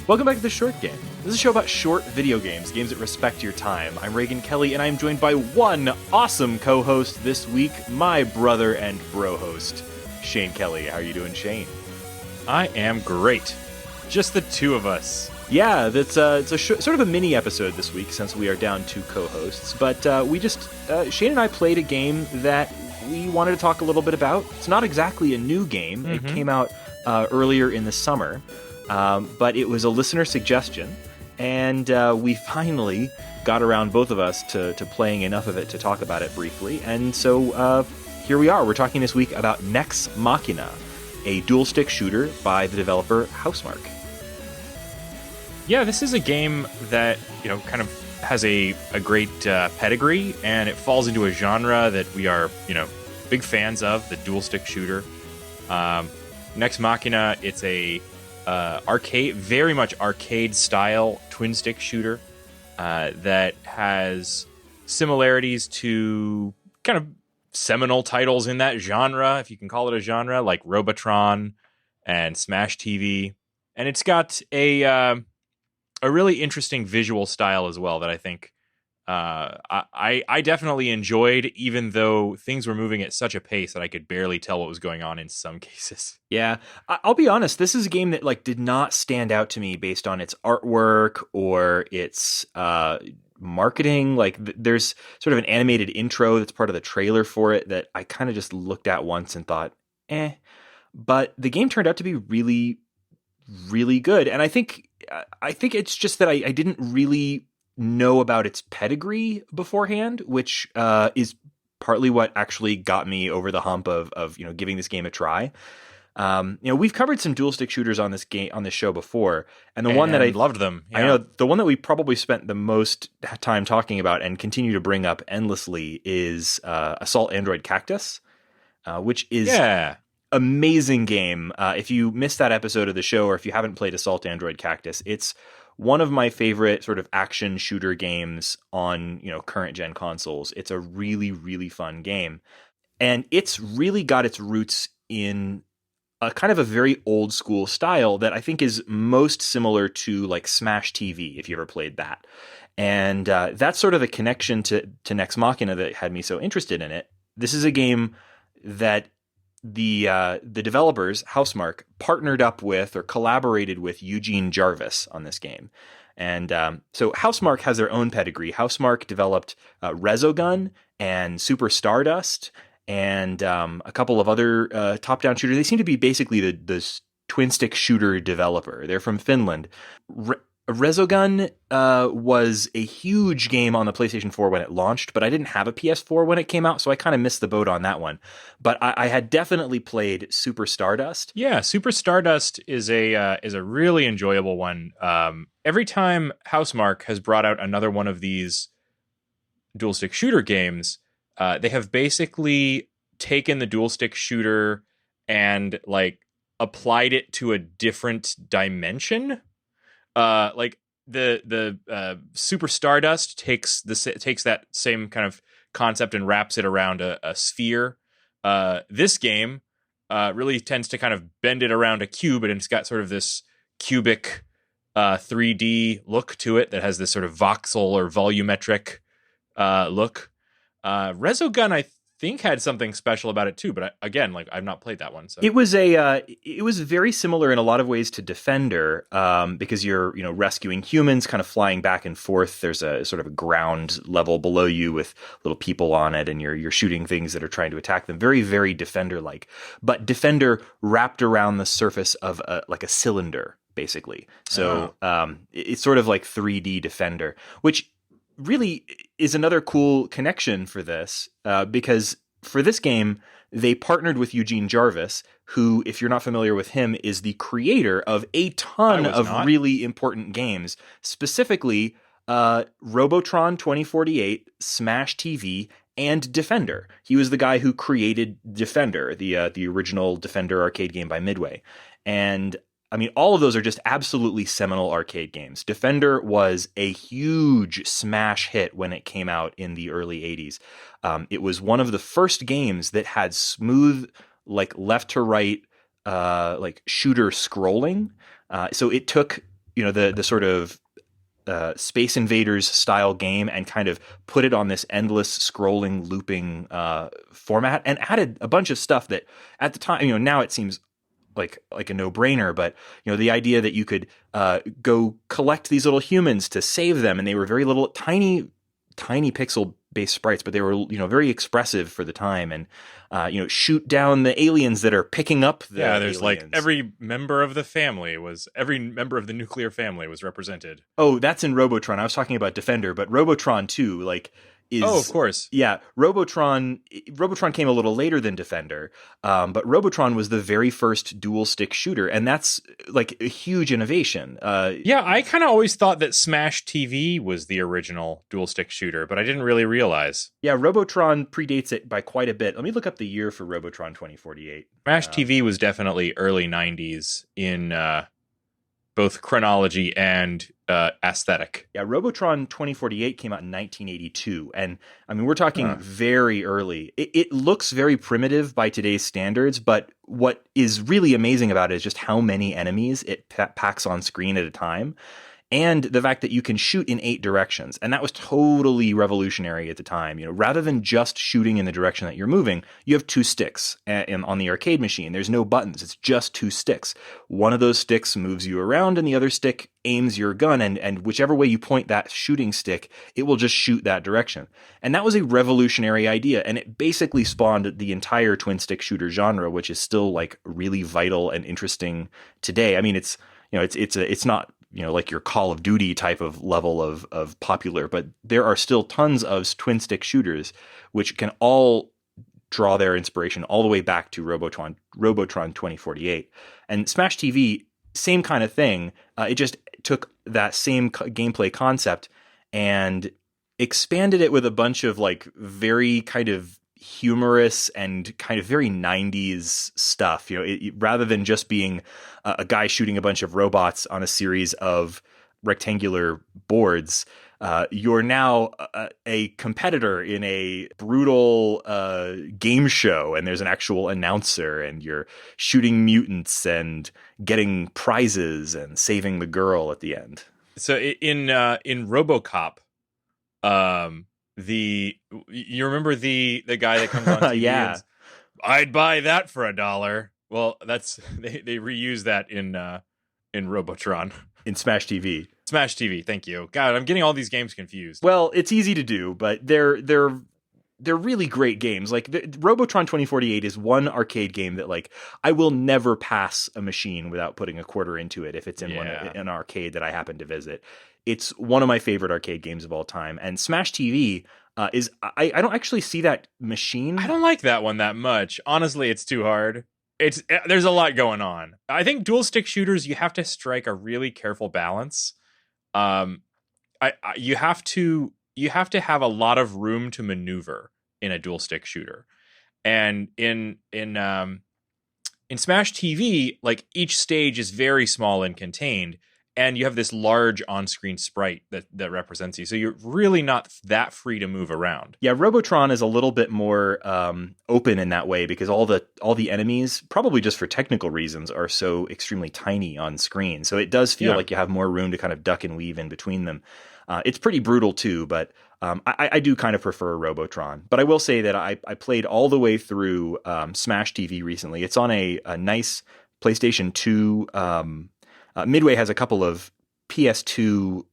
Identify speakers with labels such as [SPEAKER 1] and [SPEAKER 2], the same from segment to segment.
[SPEAKER 1] Welcome back to The Short Game. This is a show about short video games, games that respect your time. I'm Raygan Kelly, and I'm joined by one awesome co-host this week, my brother and bro host, Shane Kelly. How are you doing, Shane?
[SPEAKER 2] I am great. Just the two of us.
[SPEAKER 1] Yeah, it's sort of a mini episode this week since we are down to co-hosts. But Shane and I played a game that we wanted to talk a little bit about. It's not exactly a new game. Mm-hmm. It came out earlier in the summer, but it was a listener suggestion, and we finally got around, both of us, to playing enough of it to talk about it briefly. And so here we are. We're talking this week about Nex Machina, a dual-stick shooter by the developer Housemarque.
[SPEAKER 2] Yeah, this is a game that, kind of has a great pedigree, and it falls into a genre that we are, big fans of, the dual-stick shooter. Nex Machina, it's a very much arcade-style twin-stick shooter that has similarities to kind of seminal titles in that genre, if you can call it a genre, like Robotron and Smash TV. And it's got a really interesting visual style as well that I think I definitely enjoyed, even though things were moving at such a pace that I could barely tell what was going on in some cases.
[SPEAKER 1] Yeah, I'll be honest, this is a game that did not stand out to me based on its artwork or its marketing. There's sort of an animated intro that's part of the trailer for it that I kind of just looked at once and thought, but the game turned out to be really, really good. And I think it's just that I didn't really know about its pedigree beforehand, which is partly what actually got me over the hump of giving this game a try. We've covered some dual stick shooters on this show before, and one that I
[SPEAKER 2] loved them. Yeah.
[SPEAKER 1] I know the one that we probably spent the most time talking about and continue to bring up endlessly is Assault Android Cactus, which is amazing game. If you missed that episode of the show, or if you haven't played Assault Android Cactus, it's one of my favorite sort of action shooter games on current gen consoles. It's a really, really fun game, and it's really got its roots in a kind of a very old school style that I think is most similar to Smash TV, if you ever played that. And that's sort of the connection to Nex Machina that had me so interested in it. This is a game that the developers, Housemarque, partnered up with or collaborated with Eugene Jarvis on this game. And so Housemarque has their own pedigree. Housemarque developed Raygan and Super Stardust and a couple of other top-down shooters. They seem to be basically the twin-stick shooter developer. They're from Finland. Raygan was a huge game on the PlayStation 4 when it launched, but I didn't have a PS4 when it came out, so I kind of missed the boat on that one. But I had definitely played Super Stardust.
[SPEAKER 2] Yeah, Super Stardust is a really enjoyable one. Every time Housemarque has brought out another one of these dual-stick shooter games, they have basically taken the dual-stick shooter and applied it to a different dimension. The Super Stardust takes that same kind of concept and wraps it around a sphere. This game really tends to kind of bend it around a cube, and it's got sort of this cubic 3D look to it that has this sort of voxel or volumetric look. Raygan, I think, had something special about it too, but again, I've not played that one. So
[SPEAKER 1] it was very similar in a lot of ways to Defender, because you're rescuing humans, kind of flying back and forth. There's a sort of a ground level below you with little people on it, and you're shooting things that are trying to attack them. Very, very Defender-like, but Defender wrapped around the surface of a cylinder, basically. So it's sort of like 3D Defender, which really is another cool connection for this, because for this game, they partnered with Eugene Jarvis, who, if you're not familiar with him, is the creator of a ton of really important games, specifically Robotron 2048, Smash TV, and Defender. He was the guy who created Defender, the original Defender arcade game by Midway. And I mean, all of those are just absolutely seminal arcade games. Defender was a huge smash hit when it came out in the early 80s. It was one of the first games that had smooth, left to right, shooter scrolling. So it took the sort of Space Invaders style game and kind of put it on this endless scrolling looping format, and added a bunch of stuff that at the time, now it seems like a no-brainer, but the idea that you could go collect these little humans to save them, and they were very little tiny pixel based sprites, but they were very expressive for the time, and shoot down the aliens that are picking up the
[SPEAKER 2] there's
[SPEAKER 1] aliens.
[SPEAKER 2] like every member of the nuclear family was represented.
[SPEAKER 1] Oh, that's in Robotron. I was talking about Defender, but Robotron 2 is,
[SPEAKER 2] of course.
[SPEAKER 1] Yeah, Robotron came a little later than Defender, but Robotron was the very first dual stick shooter, and that's like a huge innovation.
[SPEAKER 2] I kind of always thought that Smash TV was the original dual stick shooter, but I didn't really realize.
[SPEAKER 1] Yeah, Robotron predates it by quite a bit. Let me look up the year for Robotron 2048.
[SPEAKER 2] Smash TV was definitely early 90s in both chronology and aesthetic.
[SPEAKER 1] Yeah, Robotron 2048 came out in 1982, and I mean, we're talking very early. It looks very primitive by today's standards, but what is really amazing about it is just how many enemies it packs on screen at a time, and the fact that you can shoot in 8 directions. And that was totally revolutionary at the time. Rather than just shooting in the direction that you're moving, you have 2 sticks on the arcade machine. There's no buttons. It's just 2 sticks. One of those sticks moves you around, and the other stick aims your gun. And whichever way you point that shooting stick, it will just shoot that direction. And that was a revolutionary idea. And it basically spawned the entire twin stick shooter genre, which is still like really vital and interesting today. I mean, it's not like your Call of Duty type of level of popular, but there are still tons of twin stick shooters which can all draw their inspiration all the way back to Robotron 2048. And Smash TV, same kind of thing. It just took that same gameplay concept and expanded it with a bunch of like very kind of humorous and kind of very 90s stuff. Rather than just being a guy shooting a bunch of robots on a series of rectangular boards, you're now a competitor in a brutal game show, and there's an actual announcer, and you're shooting mutants and getting prizes and saving the girl at the end.
[SPEAKER 2] So in RoboCop, you remember the guy that comes on TV?
[SPEAKER 1] Yeah,
[SPEAKER 2] I'd buy that for $1. Well, that's they reuse that in Robotron,
[SPEAKER 1] in Smash TV.
[SPEAKER 2] Smash TV. Thank you. God, I'm getting all these games confused.
[SPEAKER 1] Well, it's easy to do, but they're really great games. Like Robotron 2048 is one arcade game that like I will never pass a machine without putting a quarter into it if it's in an arcade that I happen to visit. It's one of my favorite arcade games of all time. And Smash TV is I don't actually see that machine.
[SPEAKER 2] I don't like that one that much. Honestly, it's too hard. There's a lot going on. I think dual stick shooters, you have to strike a really careful balance. You have to have a lot of room to maneuver in a dual stick shooter. And in Smash TV, like each stage is very small and contained, and you have this large on-screen sprite that represents you. So you're really not that free to move around.
[SPEAKER 1] Yeah, Robotron is a little bit more open in that way because all the enemies, probably just for technical reasons, are so extremely tiny on screen. So it does feel like you have more room to kind of duck and weave in between them. It's pretty brutal too, but I do kind of prefer Robotron. But I will say that I played all the way through Smash TV recently. It's on a nice PlayStation 2. Midway has a couple of PS2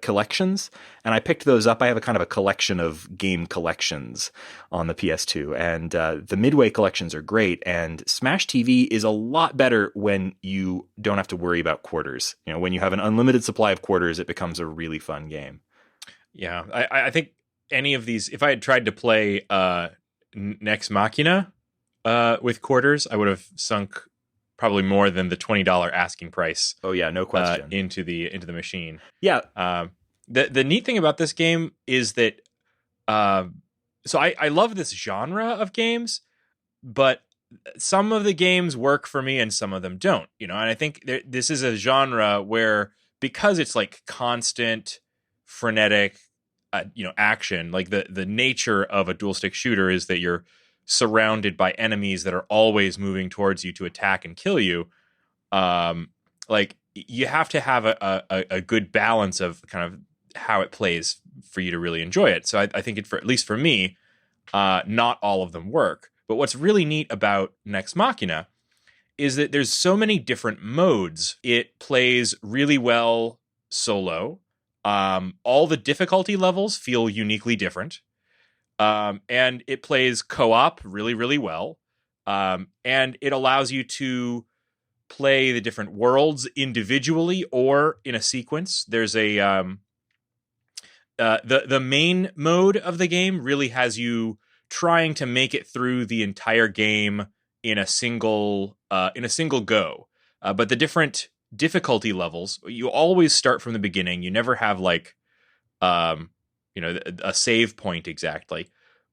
[SPEAKER 1] collections, and I picked those up. I have a kind of a collection of game collections on the PS2, and the Midway collections are great, and Smash TV is a lot better when you don't have to worry about quarters. When you have an unlimited supply of quarters, it becomes a really fun game.
[SPEAKER 2] Yeah, I think any of these, if I had tried to play Nex Machina with quarters, I would have sunk probably more than the $20 asking price.
[SPEAKER 1] Oh yeah, no question.
[SPEAKER 2] Into the machine.
[SPEAKER 1] Yeah.
[SPEAKER 2] The neat thing about this game is that so I love this genre of games, but some of the games work for me and some of them don't. And I think this is a genre where, because it's like constant, frenetic, action. Like the nature of a dual stick shooter is that you're surrounded by enemies that are always moving towards you to attack and kill you. Like you have to have a good balance of kind of how it plays for you to really enjoy it. So I think at least for me, not all of them work. But what's really neat about Nex Machina is that there's so many different modes. It plays really well solo. All the difficulty levels feel uniquely different. And it plays co-op really, really well. And it allows you to play the different worlds individually or in a sequence. There's the main mode of the game really has you trying to make it through the entire game in a single go. But the different difficulty levels, you always start from the beginning. You never have like a save point exactly.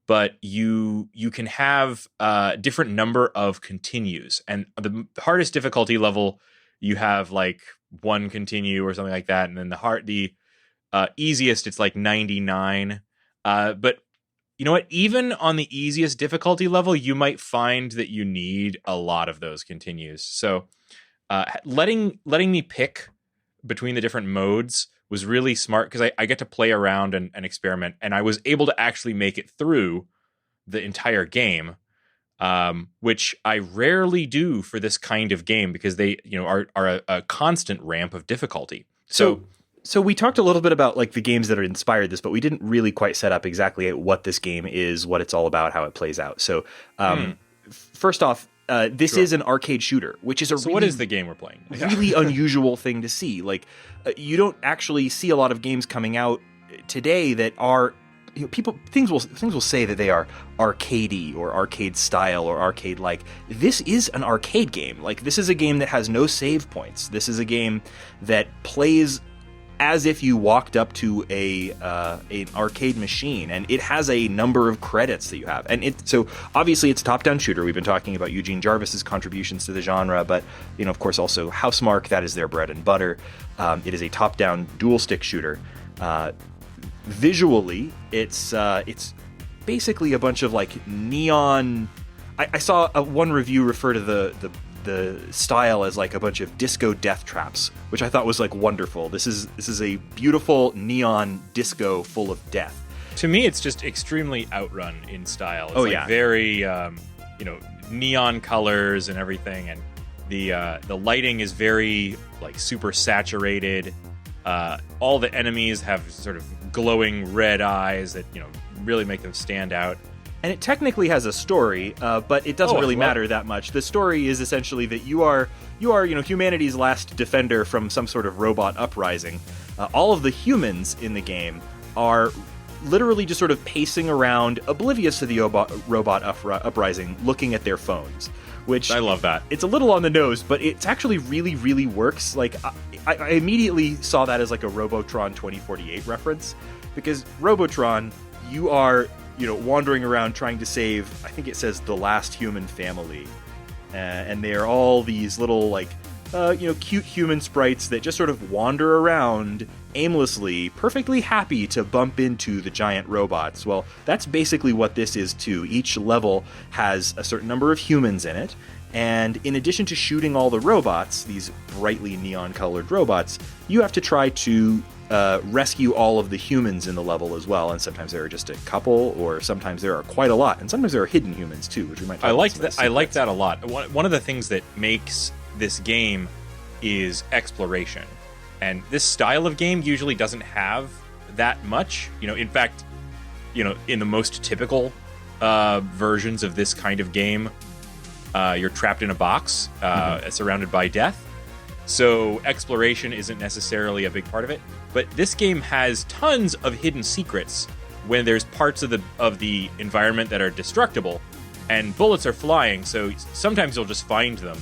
[SPEAKER 2] But you can have a different number of continues. And the hardest difficulty level, you have like 1 continue or something like that. And then the easiest, it's like 99. But you know what? Even on the easiest difficulty level, you might find that you need a lot of those continues. So letting me pick between the different modes was really smart because I get to play around and experiment, and I was able to actually make it through the entire game, which I rarely do for this kind of game because they are a constant ramp of difficulty.
[SPEAKER 1] So we talked a little bit about like the games that are inspired this, but we didn't really quite set up exactly what this game is, what it's all about, how it plays out. So first off, this is an arcade shooter, which is
[SPEAKER 2] what is the game we're playing?
[SPEAKER 1] Really unusual thing to see. Like you don't actually see a lot of games coming out today that are things will say that they are arcadey or arcade style or arcade like. This is an arcade game. Like this is a game that has no save points. This is a game that plays as if you walked up to an arcade machine, and it has a number of credits that you have. And so obviously it's a top-down shooter. We've been talking about Eugene Jarvis's contributions to the genre, but of course also Housemarque, that is their bread and butter. It is a top-down dual-stick shooter. Visually, it's basically a bunch of like neon. I saw one review refer to the style as like a bunch of disco death traps, which I thought was like wonderful. This is a beautiful neon disco full of death.
[SPEAKER 2] To me, it's just extremely Outrun in style. It's very neon colors and everything, and the lighting is very like super saturated. All the enemies have sort of glowing red eyes that really make them stand out.
[SPEAKER 1] And it technically has a story, but it doesn't really matter that much. The story is essentially that you are humanity's last defender from some sort of robot uprising. All of the humans in the game are literally just sort of pacing around, oblivious to the robot uprising, looking at their phones. Which
[SPEAKER 2] I love that.
[SPEAKER 1] It's a little on the nose, but it's actually really, really works. Like I immediately saw that as like a Robotron 2048 reference, because Robotron, you are wandering around trying to save, I think it says, the last human family. And they are all these little, like, cute human sprites that just sort of wander around aimlessly, perfectly happy to bump into the giant robots. Well, that's basically what this is, too. Each level has a certain number of humans in it. And in addition to shooting all the robots, these brightly neon-colored robots, you have to try to rescue all of the humans in the level as well. And sometimes there are just a couple, or sometimes there are quite a lot. And sometimes there are hidden humans too, which we might talk about.
[SPEAKER 2] I like that a lot. One of the things that makes this game is exploration. And this style of game usually doesn't have that much. In fact, in the most typical versions of this kind of game, you're trapped in a box, surrounded by death. So exploration isn't necessarily a big part of it. But this game has tons of hidden secrets when there's parts of the environment that are destructible, and bullets are flying. So sometimes you'll just find them,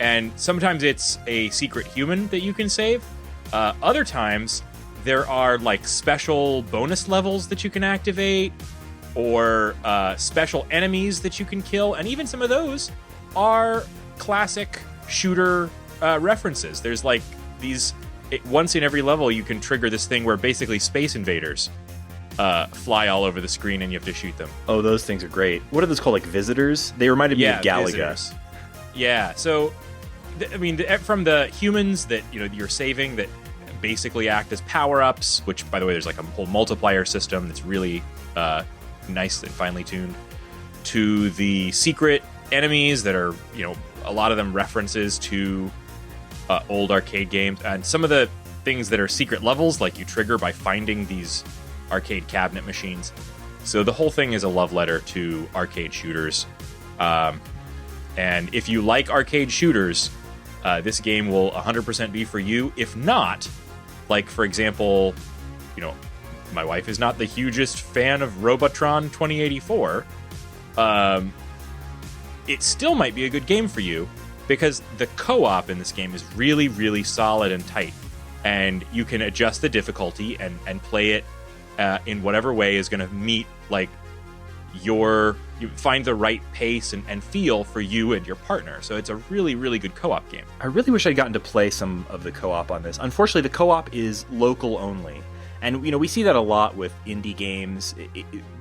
[SPEAKER 2] and sometimes it's a secret human that you can save. Other times there are like special bonus levels that you can activate, or special enemies that you can kill, and even some of those are classic shooter references. There's like these. Once in every level, you can trigger this thing where basically space invaders fly all over the screen and you have to shoot them.
[SPEAKER 1] Oh, those things are great. What are those called? Like visitors? They reminded me of Galaga.
[SPEAKER 2] Visitors. Yeah, so from the humans that you're saving that basically act as power-ups, which, by the way, there's like a whole multiplier system that's really nice and finely tuned, to the secret enemies that are, a lot of them references to old arcade games, and some of the things that are secret levels, like you trigger by finding these arcade cabinet machines. So the whole thing is a love letter to arcade shooters. And if you like arcade shooters, this game will 100% be for you. If not, like, for example, my wife is not the hugest fan of Robotron 2084. It still might be a good game for you, because the co-op in this game is really, really solid and tight. And you can adjust the difficulty and play it in whatever way is going to meet, like, you find the right pace and feel for you and your partner. So it's a really, really good co-op game.
[SPEAKER 1] I really wish I'd gotten to play some of the co-op on this. Unfortunately, the co-op is local only. And, we see that a lot with indie games.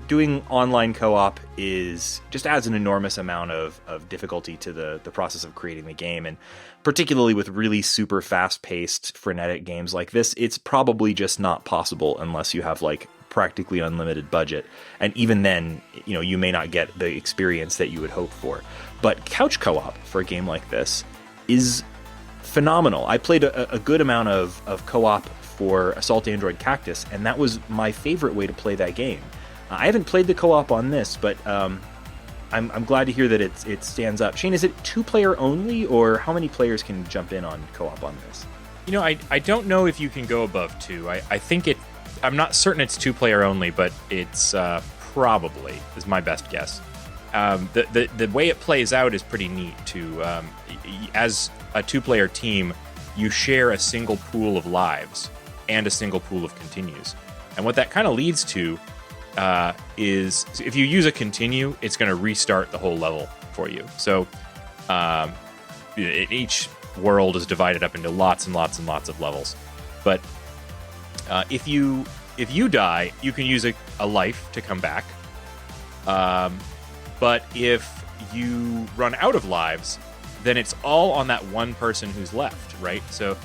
[SPEAKER 1] Doing online co-op just adds an enormous amount of difficulty to the process of creating the game. And particularly with really super fast-paced, frenetic games like this, it's probably just not possible unless you have, like, practically unlimited budget. And even then, you may not get the experience that you would hope for. But couch co-op for a game like this is phenomenal. I played a good amount of co-op for Assault Android Cactus, and that was my favorite way to play that game. I haven't played the co-op on this, but I'm glad to hear that it stands up. Shane, is it 2-player only, or how many players can jump in on co-op on this?
[SPEAKER 2] I don't know if you can go above 2. I think I'm not certain it's 2-player only, but it's probably is my best guess. The way it plays out is pretty neat too. As a 2-player team, you share a single pool of lives and a single pool of continues, and what that kind of leads to is if you use a continue, it's going to restart the whole level for you. So each world is divided up into lots and lots and lots of levels, but if you die, you can use a life to come back. But if you run out of lives, then it's all on that one person who's left, right? So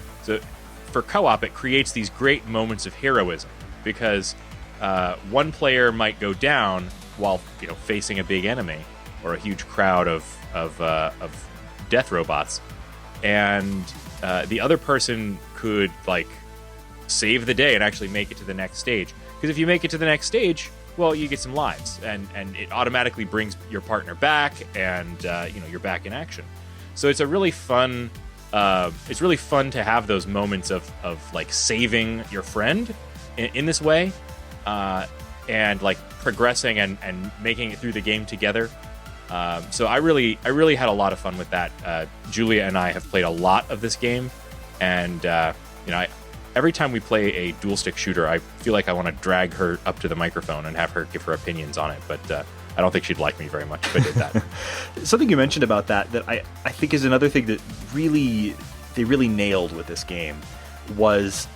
[SPEAKER 2] for co-op, it creates these great moments of heroism, because one player might go down while facing a big enemy or a huge crowd of death robots, and the other person could, like, save the day and actually make it to the next stage. Because if you make it to the next stage, well, you get some lives, and it automatically brings your partner back, and you're back in action. So it's a really fun. It's really fun to have those moments of like saving your friend in this way, and like progressing and making it through the game together. So I really had a lot of fun with that. Julia and I have played a lot of this game, and every time we play a dual stick shooter, I feel like I want to drag her up to the microphone and have her give her opinions on it. But I don't think she'd like me very much if I did that.
[SPEAKER 1] Something you mentioned about that I think is another thing that they really nailed with this game was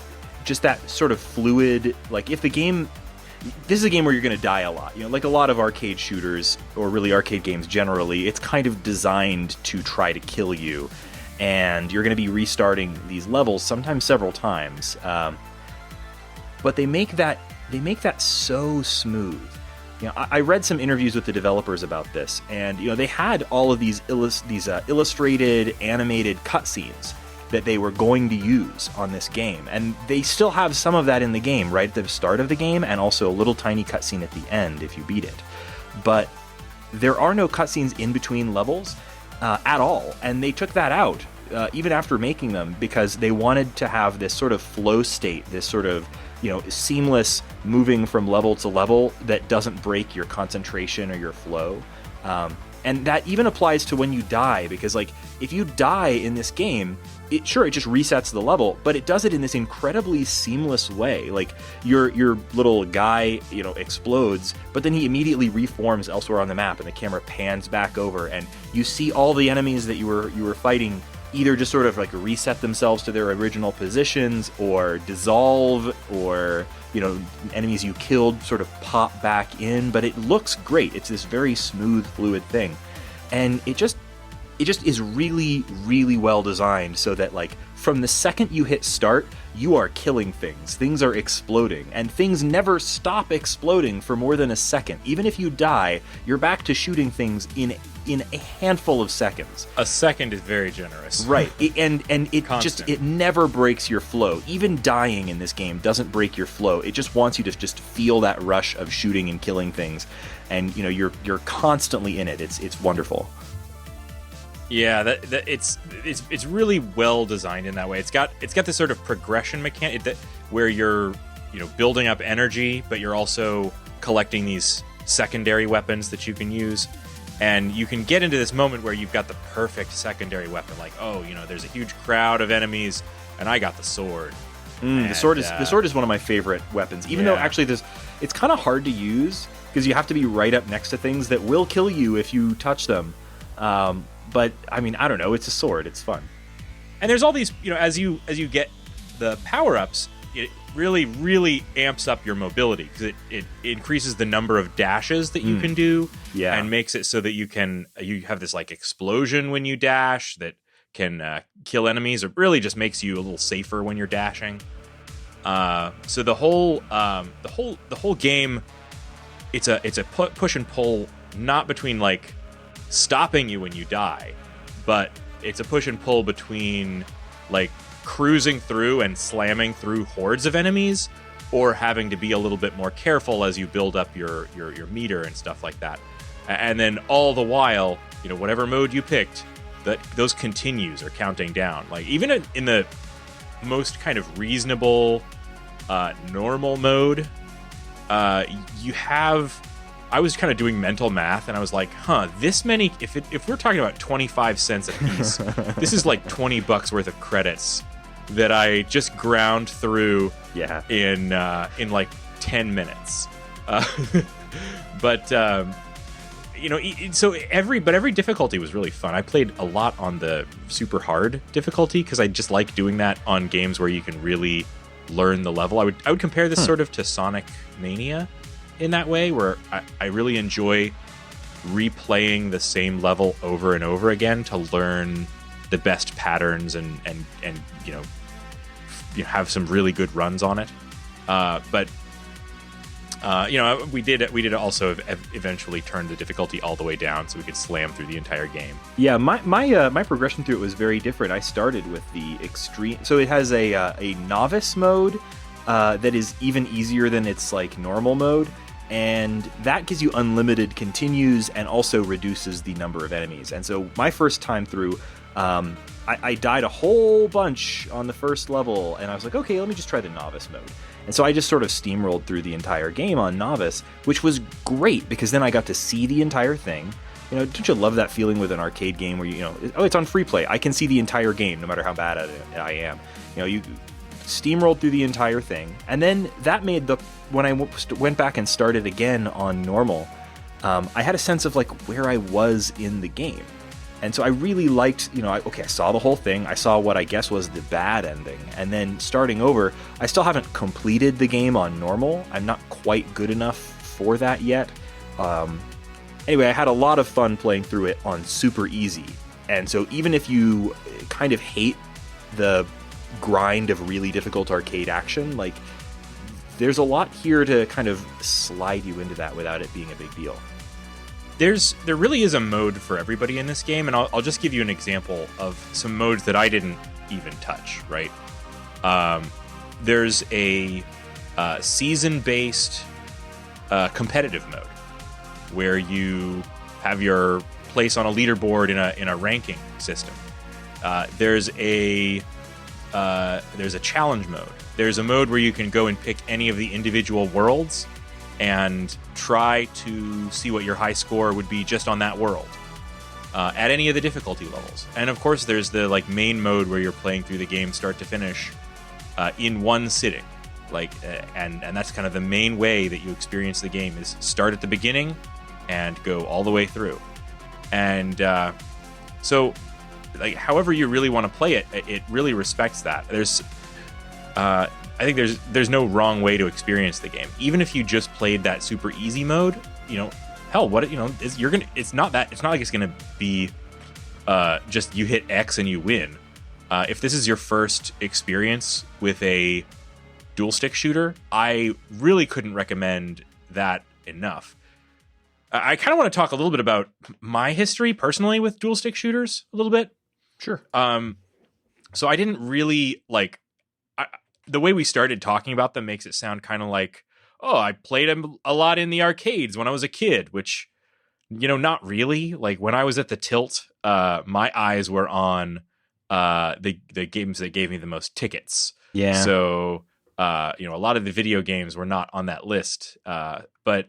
[SPEAKER 1] just that sort of fluid, like, if the game, this is a game where you're going to die a lot. Like a lot of arcade shooters, or really arcade games generally, it's kind of designed to try to kill you, and you're going to be restarting these levels sometimes several times. But they make that so smooth. I read some interviews with the developers about this, and they had all of these illustrated, animated cutscenes that they were going to use on this game, and they still have some of that in the game right at the start of the game, and also a little tiny cutscene at the end if you beat it. But there are no cutscenes in between levels at all, and they took that out even after making them, because they wanted to have this sort of flow state, this sort of seamless moving from level to level that doesn't break your concentration or your flow. And that even applies to when you die, because like if you die in this game, it just resets the level, but it does it in this incredibly seamless way. Like your little guy, explodes, but then he immediately reforms elsewhere on the map, and the camera pans back over, and you see all the enemies that you were fighting either just sort of like reset themselves to their original positions, or dissolve, or enemies you killed sort of pop back in. But it looks great. It's this very smooth, fluid thing, and it it just is really, really well designed so that, like, from the second you hit start, you are killing things. Things are exploding, and things never stop exploding for more than a second. Even if you die, you're back to shooting things in a handful of seconds.
[SPEAKER 2] A second is very generous.
[SPEAKER 1] Right. It
[SPEAKER 2] Constant.
[SPEAKER 1] it never breaks your flow. Even dying in this game doesn't break your flow. It just wants you to just feel that rush of shooting and killing things, and you're constantly in it. It's wonderful.
[SPEAKER 2] Yeah, it's really well designed in that way. It's got this sort of progression mechanic where you're building up energy, but you're also collecting these secondary weapons that you can use, and you can get into this moment where you've got the perfect secondary weapon. Like, there's a huge crowd of enemies, and I got the sword.
[SPEAKER 1] The sword is one of my favorite weapons. Even though actually it's kind of hard to use because you have to be right up next to things that will kill you if you touch them. But I mean, I don't know. It's a sword. It's fun.
[SPEAKER 2] And there's all these, as you get the power-ups, it really, really amps up your mobility because it increases the number of dashes that you can do, and makes it so that you have this like explosion when you dash that can kill enemies. It really just makes you a little safer when you're dashing. So the whole game, it's a push and pull, not between like stopping you when you die, but it's a push and pull between like cruising through and slamming through hordes of enemies, or having to be a little bit more careful as you build up your meter and stuff like that. And then all the while, whatever mode you picked, those continues are counting down. Like even in the most kind of reasonable normal mode, I was kind of doing mental math, and I was like, this many, if we're talking about 25 cents a piece, this is like $20 worth of credits that I just ground through in like 10 minutes. But every difficulty was really fun. I played a lot on the super hard difficulty because I just like doing that on games where you can really learn the level. I would compare this sort of to Sonic Mania in that way, where I really enjoy replaying the same level over and over again to learn the best patterns and have some really good runs on it. We did also eventually turn the difficulty all the way down so we could slam through the entire game.
[SPEAKER 1] Yeah, my progression through it was very different. I started with the extreme, so it has a novice mode that is even easier than its like normal mode. And that gives you unlimited continues and also reduces the number of enemies. And so my first time through, I died a whole bunch on the first level, and I was like, okay, let me just try the novice mode. And so I just sort of steamrolled through the entire game on novice, which was great because then I got to see the entire thing. Don't you love that feeling with an arcade game where it's on free play. I can see the entire game no matter how bad at it I am. You steamrolled through the entire thing, and then that made when I went back and started again on normal, I had a sense of like where I was in the game. And so I really liked, I saw the whole thing. I saw what I guess was the bad ending. And then starting over, I still haven't completed the game on normal. I'm not quite good enough for that yet. Anyway, I had a lot of fun playing through it on super easy. And so even if you kind of hate the grind of really difficult arcade action, like there's a lot here to kind of slide you into that without it being a big deal.
[SPEAKER 2] There really is a mode for everybody in this game, and I'll just give you an example of some modes that I didn't even touch, right? There's a season-based competitive mode where you have your place on a leaderboard in a ranking system. There's a challenge mode. There's a mode where you can go and pick any of the individual worlds and try to see what your high score would be just on that world at any of the difficulty levels. And of course, there's the like main mode where you're playing through the game start to finish in one sitting. And that's kind of the main way that you experience the game is start at the beginning and go all the way through. And so, like, however you really want to play it, it really respects that. I think there's no wrong way to experience the game. Even if you just played that super easy mode, it's not like it's gonna be just you hit X and you win. If this is your first experience with a dual stick shooter, I really couldn't recommend that enough. I kind of want to talk a little bit about my history personally with dual stick shooters a little bit.
[SPEAKER 1] Sure.
[SPEAKER 2] So I didn't really the way we started talking about them makes it sound kind of like, oh, I played them a lot in the arcades when I was a kid, which, not really. Like when I was at the Tilt, my eyes were on the games that gave me the most tickets.
[SPEAKER 1] Yeah.
[SPEAKER 2] So, a lot of the video games were not on that list. But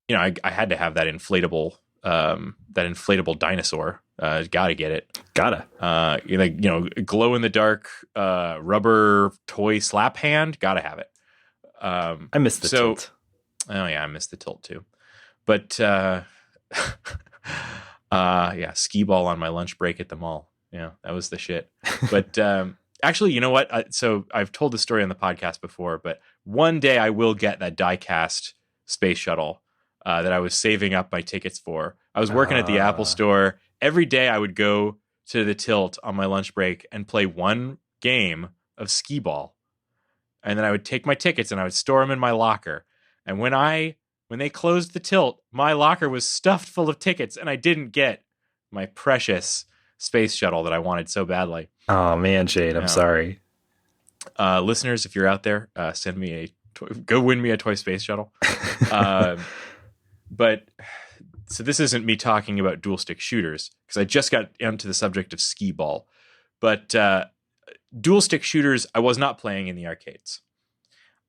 [SPEAKER 2] I had to have that inflatable dinosaur. Gotta get it.
[SPEAKER 1] Gotta.
[SPEAKER 2] Glow in the dark rubber toy slap hand. Gotta have it.
[SPEAKER 1] I missed the Tilt.
[SPEAKER 2] Oh yeah, I missed the Tilt too. But skee ball on my lunch break at the mall. Yeah, that was the shit. But actually, you know what? So I've told the story on the podcast before, but one day I will get that die-cast space shuttle that I was saving up my tickets for. I was working at the Apple Store. Every day I would go to the Tilt on my lunch break and play one game of skee ball. And then I would take my tickets and I would store them in my locker. And when they closed the Tilt, my locker was stuffed full of tickets and I didn't get my precious space shuttle that I wanted so badly.
[SPEAKER 1] Oh man, Shade, I'm sorry.
[SPEAKER 2] Listeners, if you're out there, send me go win me a toy space shuttle. But so this isn't me talking about dual stick shooters because I just got onto the subject of skee ball. But dual stick shooters, I was not playing in the arcades.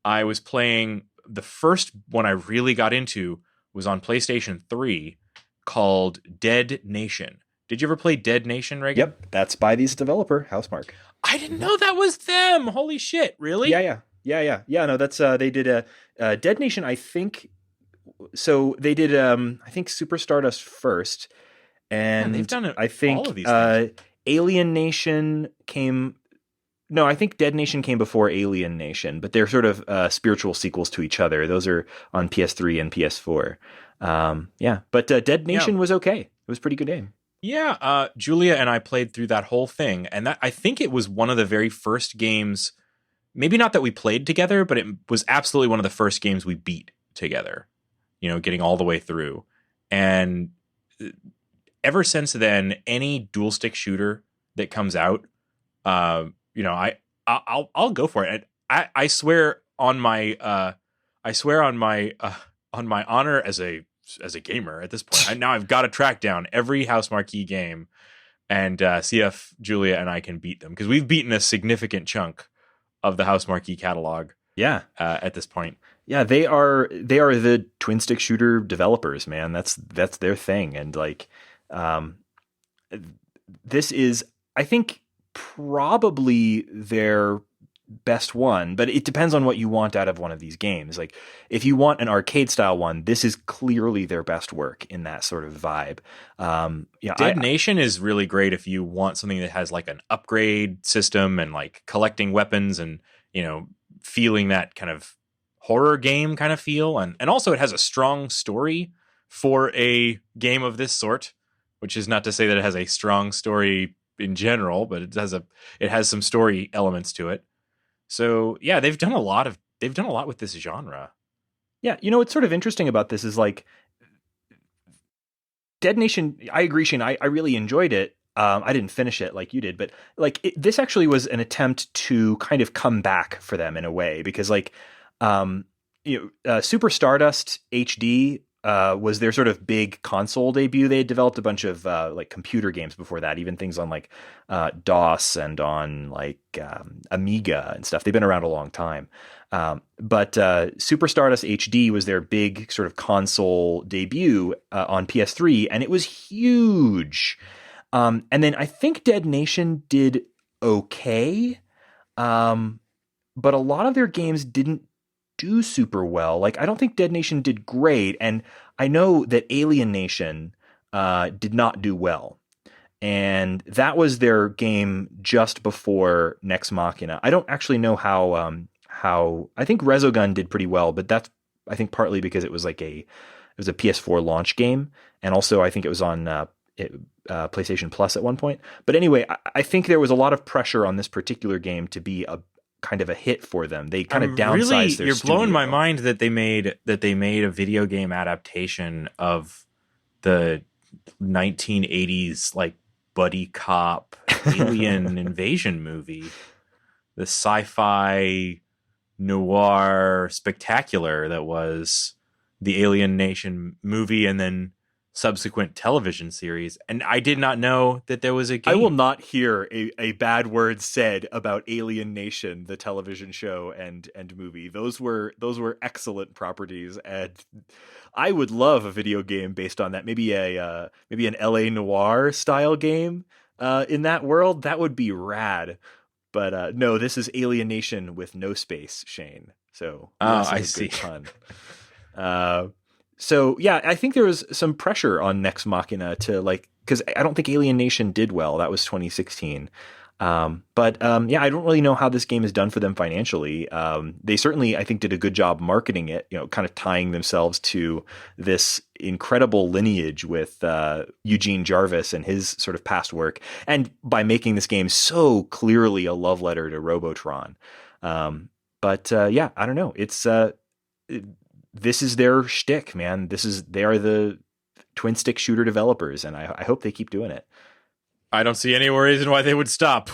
[SPEAKER 2] I was playing, the first one I really got into was on PlayStation 3 called Dead Nation. Did you ever play Dead Nation, Raygan?
[SPEAKER 1] Yep, that's by this developer, Housemarque.
[SPEAKER 2] I didn't know that was them. Holy shit, really?
[SPEAKER 1] Yeah. No, that's they did a Dead Nation. I think so. They did I think Super Stardust first, and
[SPEAKER 2] they've done it.
[SPEAKER 1] I think
[SPEAKER 2] all of these things.
[SPEAKER 1] Alien Nation came. No, I think Dead Nation came before Alien Nation, but they're sort of spiritual sequels to each other. Those are on PS3 and PS4. But Dead Nation was okay. It was a pretty good game.
[SPEAKER 2] Yeah, Julia and I played through that whole thing, and that I think it was one of the very first games, maybe not that we played together, but it was absolutely one of the first games we beat together, getting all the way through. And ever since then, any dual stick shooter that comes out, I'll go for it. I swear on my honor as a gamer at this point. Now I've got to track down every Housemarque game and see if Julia and I can beat them, because we've beaten a significant chunk of the Housemarque catalog.
[SPEAKER 1] Yeah,
[SPEAKER 2] at this point.
[SPEAKER 1] Yeah, they are the twin stick shooter developers, man. That's their thing, and this is, I think, probably their best one, but it depends on what you want out of one of these games. Like if you want an arcade style one, this is clearly their best work in that sort of vibe.
[SPEAKER 2] Dead Nation is really great if you want something that has like an upgrade system and like collecting weapons and, feeling that kind of horror game kind of feel. And also it has a strong story for a game of this sort, which is not to say that it has a strong story in general, but it has some story elements to it. So yeah, they've done a lot with this genre.
[SPEAKER 1] Yeah, what's sort of interesting about this is like Dead Nation. I agree, Shane. I really enjoyed it. I didn't finish it like you did, but like this actually was an attempt to kind of come back for them in a way, because like Super Stardust HD was their sort of big console debut. They had developed a bunch of like computer games before that, even things on like DOS and on like Amiga and stuff. They've been around a long time. But Super Stardust HD was their big sort of console debut on PS3, and it was huge. And then I think Dead Nation did okay, but a lot of their games didn't do super well. Like I don't think Dead Nation did great, and I know that Alien Nation did not do well, and that was their game just before Nex Machina. I don't actually know how I think Resogun did pretty well, but that's I think partly because it was a PS4 launch game, and also I think it was on PlayStation Plus at one point. But anyway, I think there was a lot of pressure on this particular game to be a kind of a hit for them. They kind of downsized their
[SPEAKER 2] You're
[SPEAKER 1] studio.
[SPEAKER 2] blowing my mind that they made a video game adaptation of the 1980s like buddy cop alien invasion movie, the sci-fi noir spectacular that was the Alien Nation movie and then subsequent television series. And I did not know that there was a game.
[SPEAKER 1] I will not hear a bad word said about Alien Nation, the television show and movie. Those were excellent properties, and I would love a video game based on that. Maybe an LA noir style game in that world. That would be rad. But no, this is Alien Nation with no space, Shane. So
[SPEAKER 2] I see.
[SPEAKER 1] Pun. So yeah, I think there was some pressure on Nex Machina to because I don't think Alien Nation did well. That was 2016. But I don't really know how this game is done for them financially. They certainly, I think, did a good job marketing it, kind of tying themselves to this incredible lineage with Eugene Jarvis and his sort of past work, and by making this game so clearly a love letter to Robotron. But I don't know. It's this is their shtick, man. They are the twin stick shooter developers, and I hope they keep doing it.
[SPEAKER 2] I don't see any reason why they would stop.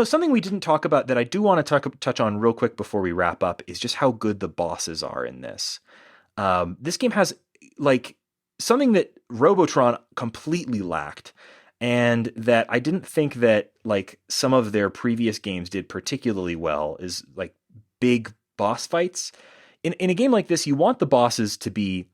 [SPEAKER 1] Something we didn't talk about that I do want to touch on real quick before we wrap up is just how good the bosses are in this. This game has something that Robotron completely lacked, and that I didn't think that some of their previous games did particularly well, is big boss fights. In a game like this, you want the bosses to be,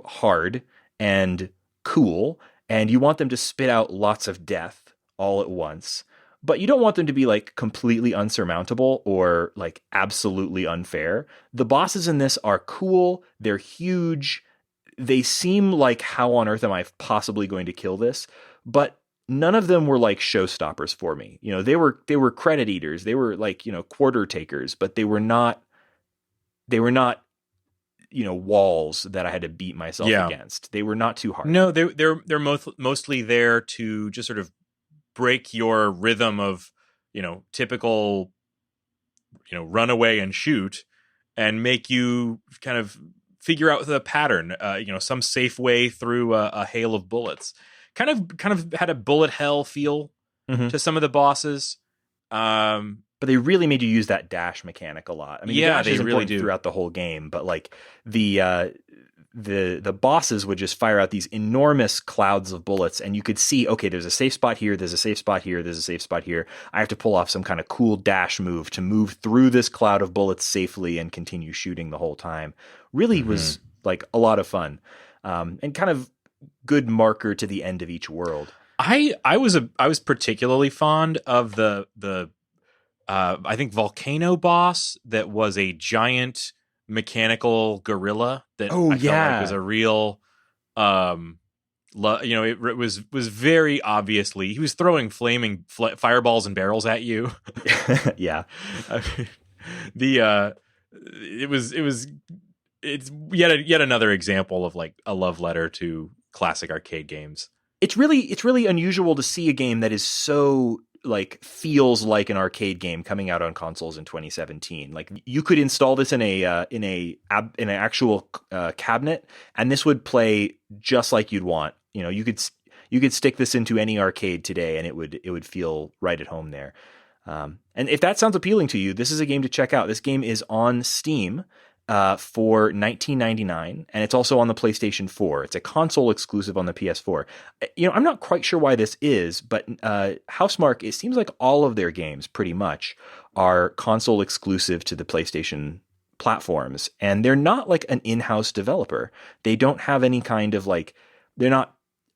[SPEAKER 1] hard and cool, and you want them to spit out lots of death all at once. But you don't want them to be completely unsurmountable or absolutely unfair. The bosses in this are cool. They're huge. They seem like, how on earth am I possibly going to kill this? But none of them were showstoppers for me. They were credit eaters. They were quarter takers, but they were not walls that I had to beat myself against. They were not too hard.
[SPEAKER 2] No, they're mostly there to just sort of break your rhythm of, typical, run away and shoot, and make you kind of figure out the pattern, some safe way through a hail of bullets. Kind of had a bullet hell feel to some of the bosses.
[SPEAKER 1] But they really made you use that dash mechanic a lot. I mean, the dash
[SPEAKER 2] they
[SPEAKER 1] is
[SPEAKER 2] really
[SPEAKER 1] important
[SPEAKER 2] do
[SPEAKER 1] throughout the whole game, but the bosses would just fire out these enormous clouds of bullets, and you could see, okay, there's a safe spot here, there's a safe spot here, there's a safe spot here. I have to pull off some kind of cool dash move to move through this cloud of bullets safely and continue shooting the whole time. Really was a lot of fun, and kind of good marker to the end of each world.
[SPEAKER 2] I was particularly fond of the I think volcano boss that was a giant mechanical gorilla that felt like was a real it was very obviously he was throwing flaming fireballs and barrels at you.
[SPEAKER 1] Yeah.
[SPEAKER 2] It's yet another example of a love letter to classic arcade games.
[SPEAKER 1] It's really unusual to see a game that is so feels like an arcade game coming out on consoles in 2017. You could install this in an actual cabinet, and this would play just like you'd want. You could stick this into any arcade today, and it would feel right at home there. And if that sounds appealing to you, this is a game to check out. This game is on Steam for $19.99, and it's also on the PlayStation 4. It's a console exclusive on the PS4. I'm not quite sure why this is, but Housemarque, it seems like all of their games pretty much are console exclusive to the PlayStation platforms, and they're not an in-house developer. They don't have any kind of they're not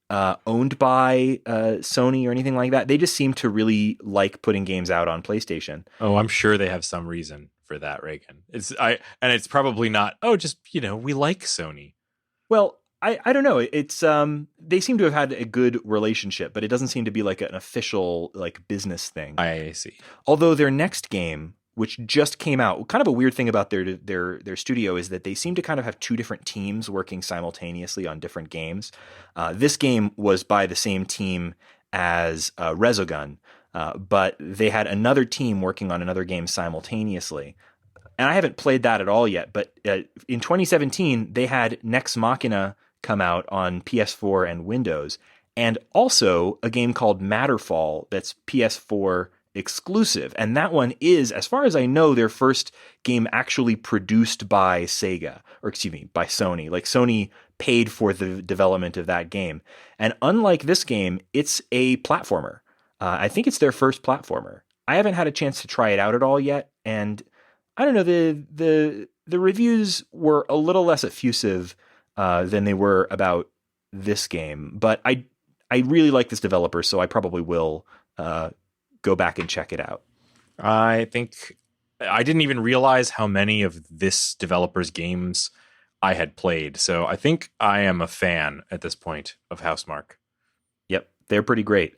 [SPEAKER 1] owned by Sony or anything like that. They just seem to really like putting games out on PlayStation.
[SPEAKER 2] Oh, I'm sure they have some reason for that, Raygan. It's probably not, just we like Sony.
[SPEAKER 1] Well, I don't know. It's they seem to have had a good relationship, but it doesn't seem to be an official business thing.
[SPEAKER 2] I see.
[SPEAKER 1] Although their next game which just came out. Kind of a weird thing about their studio is that they seem to kind of have two different teams working simultaneously on different games. This game was by the same team as Resogun, but they had another team working on another game simultaneously. And I haven't played that at all yet, but in 2017, they had Nex Machina come out on PS4 and Windows, and also a game called Matterfall that's PS4 exclusive. And that one is, as far as I know, their first game actually produced by Sega, or excuse me, by Sony. Like Sony paid for the development of that game. And unlike this game, it's a platformer. I think it's their first platformer. I haven't had a chance to try it out at all yet, and I don't know, the reviews were a little less effusive than they were about this game, but I really like this developer, so I probably will go back and check it out.
[SPEAKER 2] I think I didn't even realize how many of this developer's games I had played, so I think I am a fan at this point of Housemarque.
[SPEAKER 1] Yep, they're pretty great.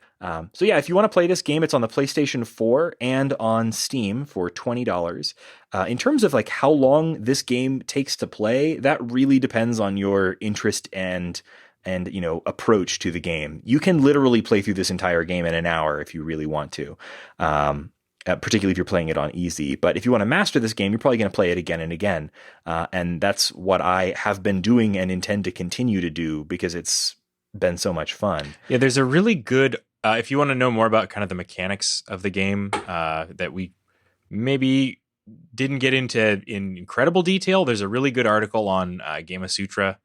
[SPEAKER 1] So yeah, if you want to play this game, it's on the PlayStation 4 and on Steam for $20. In terms of like how long this game takes to play, that really depends on your interest and approach to the game. You can literally play through this entire game in an hour if you really want to, particularly if you're playing it on easy. But if you want to master this game, you're probably going to play it again and again. And that's what I have been doing and intend to continue to do because it's been so much fun.
[SPEAKER 2] Yeah, there's a really good, if you want to know more about kind of the mechanics of the game that we maybe didn't get into in incredible detail, there's a really good article on Game Sutra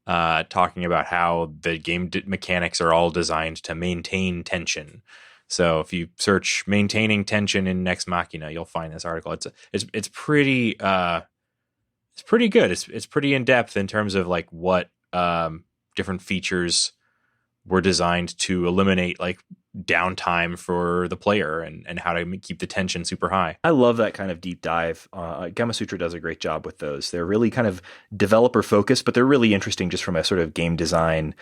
[SPEAKER 2] talking about how the game mechanics are all designed to maintain tension. So if you search maintaining tension in Nex Machina, you'll find this article. It's pretty good. It's pretty in depth in terms of like what different features were designed to eliminate like downtime for the player and how to keep the tension super high.
[SPEAKER 1] I love that kind of deep dive. Gamma Sutra does a great job with those. They're really kind of developer focused, but they're really interesting just from a sort of game design,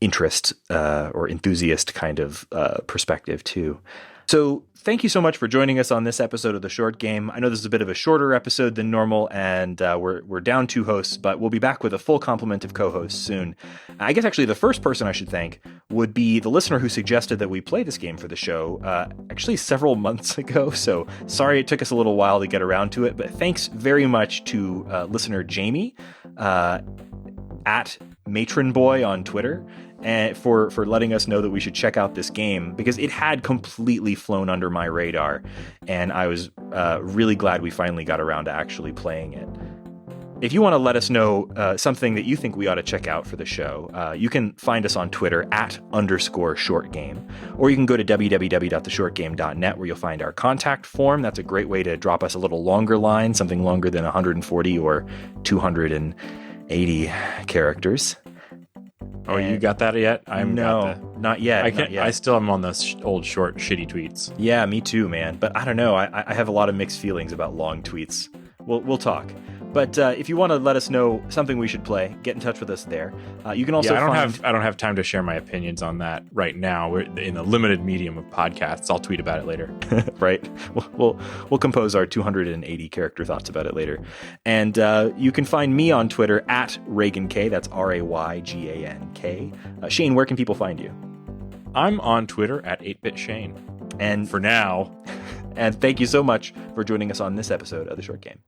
[SPEAKER 1] interest or enthusiast kind of perspective too. So thank you so much for joining us on this episode of The Short Game. I know this is a bit of a shorter episode than normal, and we're down 2 hosts, but we'll be back with a full complement of co-hosts soon. I guess actually the first person I should thank would be the listener who suggested that we play this game for the show actually several months ago, so sorry it took us a little while to get around to it, but thanks very much to listener Jamie at Matron Boy on Twitter, and for letting us know that we should check out this game because it had completely flown under my radar, and I was really glad we finally got around to actually playing it. If you want to let us know something that you think we ought to check out for the show, you can find us on Twitter @_shortgame, or you can go to www.theshortgame.net where you'll find our contact form. That's a great way to drop us a little longer line, something longer than 140 or 280 characters.
[SPEAKER 2] Oh, you got that yet?
[SPEAKER 1] Not yet.
[SPEAKER 2] I still am on those old short shitty tweets.
[SPEAKER 1] Yeah, me too, man. But I don't know. I have a lot of mixed feelings about long tweets. We'll talk. But if you want to let us know something we should play, get in touch with us there. You can also
[SPEAKER 2] I don't have time to share my opinions on that right now. We're in the limited medium of podcasts. I'll tweet about it later.
[SPEAKER 1] Right. We'll compose our 280 character thoughts about it later. And you can find me on Twitter @RayganK. That's RayGanK. Shane, where can people find you?
[SPEAKER 2] I'm on Twitter @8bitshane.
[SPEAKER 1] And
[SPEAKER 2] for now.
[SPEAKER 1] And thank you so much for joining us on this episode of The Short Game.